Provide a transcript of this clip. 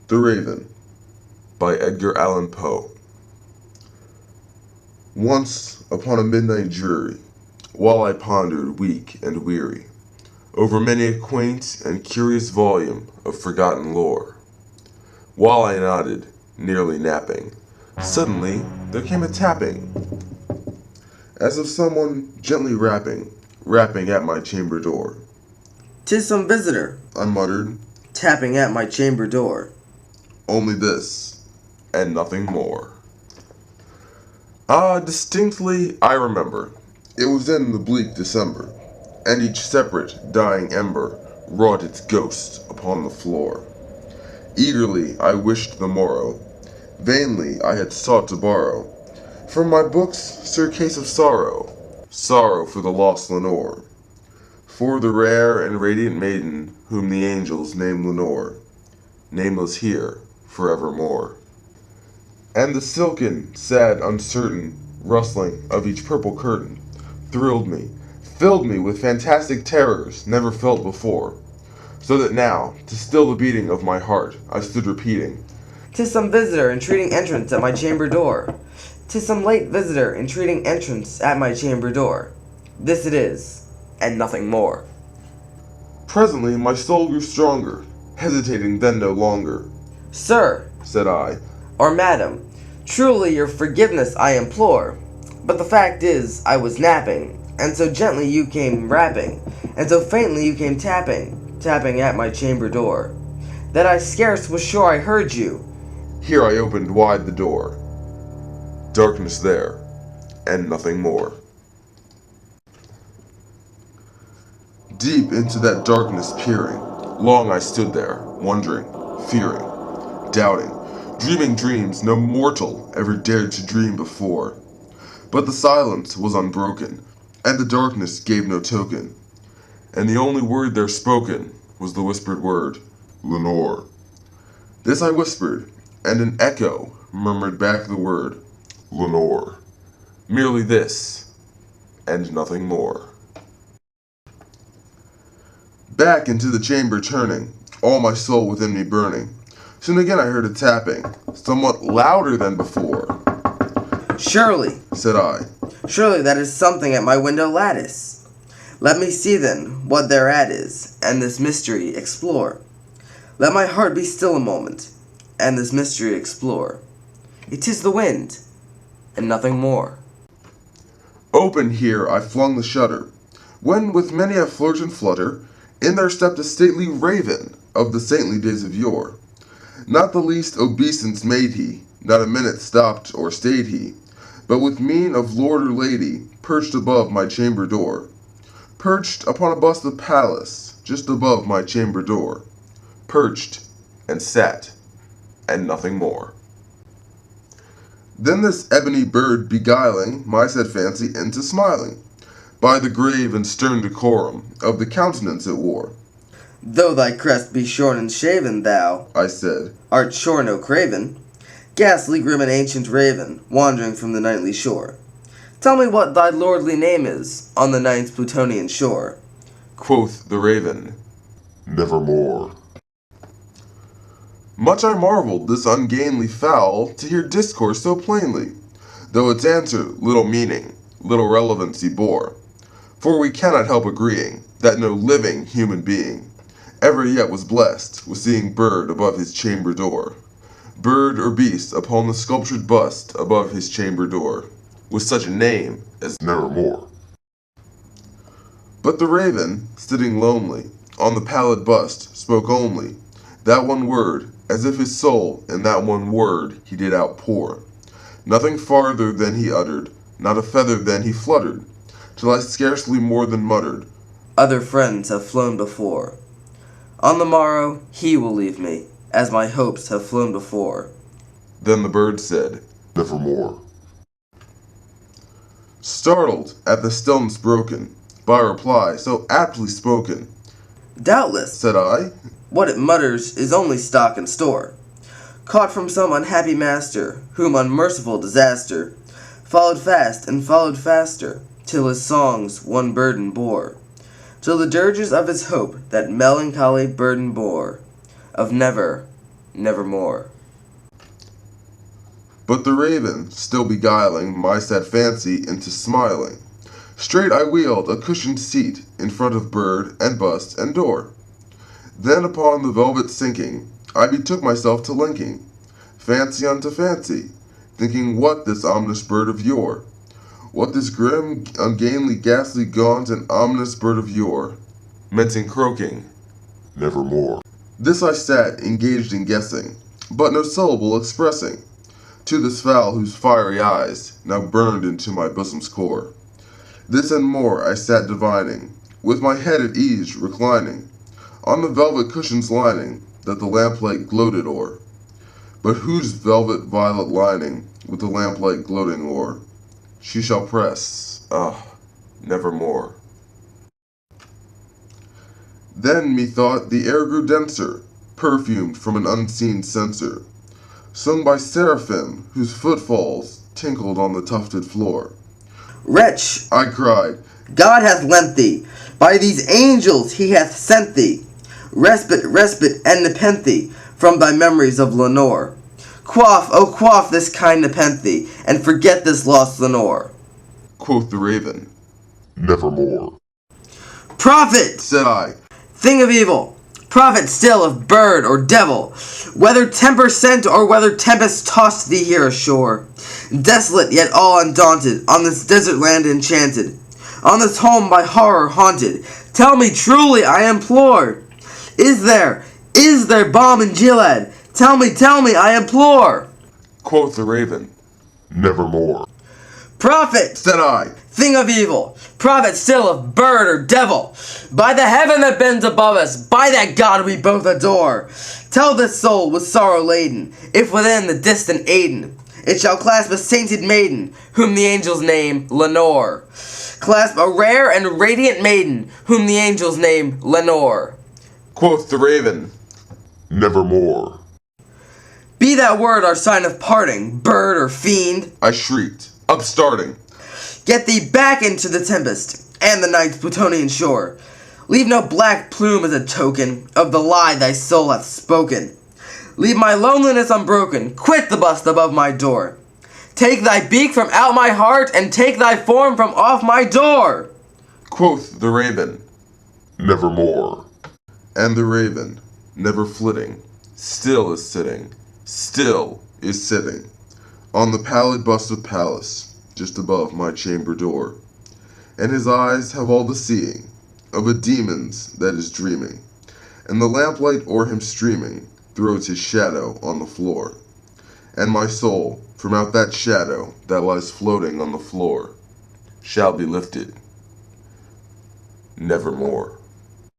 The Raven by Edgar Allan Poe. Once upon a midnight dreary, while I pondered weak and weary over many a quaint and curious volume of forgotten lore, while I nodded, nearly napping, suddenly there came a tapping, as of someone gently rapping at my chamber door. "'Tis some visitor," I muttered, tapping at my chamber door. only this, and nothing more. Distinctly I remember. It was in the bleak December, and each separate dying ember wrought its ghost upon the floor. Eagerly I wished the morrow. Vainly I had sought to borrow from my books surcase of sorrow for the lost Lenore, for the rare and radiant maiden whom the angels name Lenore, nameless here forevermore. And the silken, sad, uncertain rustling of each purple curtain thrilled me, filled me with fantastic terrors never felt before, so that now, to still the beating of my heart, I stood repeating, "'Tis some visitor entreating entrance at my chamber door. 'Tis some late visitor entreating entrance at my chamber door. This it is, and nothing more." Presently my soul grew stronger, hesitating then no longer. "Sir," Said I, or "Madam, truly your forgiveness I implore. But the fact is, I was napping, and so gently you came rapping, and so faintly you came tapping at my chamber door, that I scarce was sure I heard you." Here I opened wide the door. Darkness there, and nothing more. Deep into that darkness peering, long I stood there, wondering, fearing, doubting, dreaming dreams no mortal ever dared to dream before. But the silence was unbroken, and the darkness gave no token, and the only word there spoken was the whispered word, Lenore. This I whispered, and an echo murmured back the word, Lenore. Merely this, and nothing more. Back into the chamber turning, all my soul within me burning. Soon again I heard a tapping, somewhat louder than before. "Surely, Said I, surely that is something at my window lattice. Let me see then what thereat is, and this mystery explore. Let my heart be still a moment, and this mystery explore. It is the wind, and nothing more." Open here I flung the shutter, when with many a flirt and flutter, in there stepped a stately raven of the saintly days of yore. Not the least obeisance made he, not a minute stopped or stayed he, but with mien of lord or lady, perched above my chamber door. Perched upon a bust of Pallas, just above my chamber door. Perched, and sat, and nothing more. Then this ebony bird beguiling my said fancy into smiling, by the grave and stern decorum of the countenance it wore. "Though thy crest be shorn and shaven, thou I said, art sure no craven, ghastly grim and ancient raven, wandering from the nightly shore. Tell me what thy lordly name is on the night's Plutonian shore." quoth the raven, Nevermore. Much I marveled this ungainly fowl to hear discourse so plainly, though its answer little meaning, little relevancy bore. For we cannot help agreeing that no living human being ever yet was blessed with seeing bird above his chamber door, bird or beast upon the sculptured bust above his chamber door, with such a name as Nevermore. But the raven, sitting lonely on the pallid bust, spoke only that one word, as if his soul in that one word he did outpour. Nothing farther than he uttered, not a feather than he fluttered, till I scarcely more than muttered, "Other friends have flown before. On the morrow he will leave me, as my hopes have flown before." Then the bird said, Nevermore. startled at the stillness broken by a reply so aptly spoken. "Doubtless, Said I, what it mutters is only stock and store, caught from some unhappy master, whom unmerciful disaster followed fast and followed faster, till his songs one burden bore, till the dirges of his hope that melancholy burden bore, of never, nevermore. But the raven, still beguiling my sad fancy into smiling, straight I wheeled a cushioned seat in front of bird and bust and door. Then upon the velvet sinking, I betook myself to linking fancy unto fancy, thinking what this ominous bird of yore, what this grim, ungainly, ghastly, gaunt, and ominous bird of yore meant in croaking, nevermore. This I sat engaged in guessing, but no syllable expressing, to this fowl whose fiery eyes now burned into my bosom's core. This and more I sat divining, with my head at ease reclining, on the velvet cushion's lining that the lamplight gloated o'er. But whose velvet violet lining with the lamplight gloating o'er she shall press, nevermore. Then methought the air grew denser, perfumed from an unseen censer, sung by seraphim whose footfalls tinkled on the tufted floor. Wretch, I cried, God hath lent thee, by these angels he hath sent thee, respite, and nepenthe from thy memories of Lenore. Quaff this kind nepenthe, and forget this lost Lenore. Quoth the raven. Nevermore. Prophet, Said I, thing of evil, prophet still of bird or devil, whether temper sent or whether tempest tossed thee here ashore, desolate yet all undaunted, on this desert land enchanted, on this home by horror haunted, tell me truly, I implore, is there balm in Gilead? Tell me, I implore. quoth the raven. Nevermore. Prophet, Said I, thing of evil, prophet still of bird or devil, by the heaven that bends above us, by that God we both adore, tell this soul with sorrow laden, if within the distant Aden, it shall clasp a sainted maiden, whom the angels name Lenore. Clasp a rare and radiant maiden, whom the angels name Lenore. quoth the raven. Nevermore. Be that word our sign of parting, bird or fiend. I shrieked, upstarting. Get thee back into the tempest, and the night's Plutonian shore. Leave no black plume as a token of the lie thy soul hath spoken. Leave my loneliness unbroken, quit the bust above my door. Take thy beak from out my heart, and take thy form from off my door. Quoth the raven. Nevermore. And the raven, never flitting, still is sitting, on the pallid bust of Pallas, just above my chamber door. And his eyes have all the seeing of a demon's that is dreaming, and the lamplight o'er him streaming throws his shadow on the floor. And my soul, from out that shadow that lies floating on the floor, shall be lifted nevermore.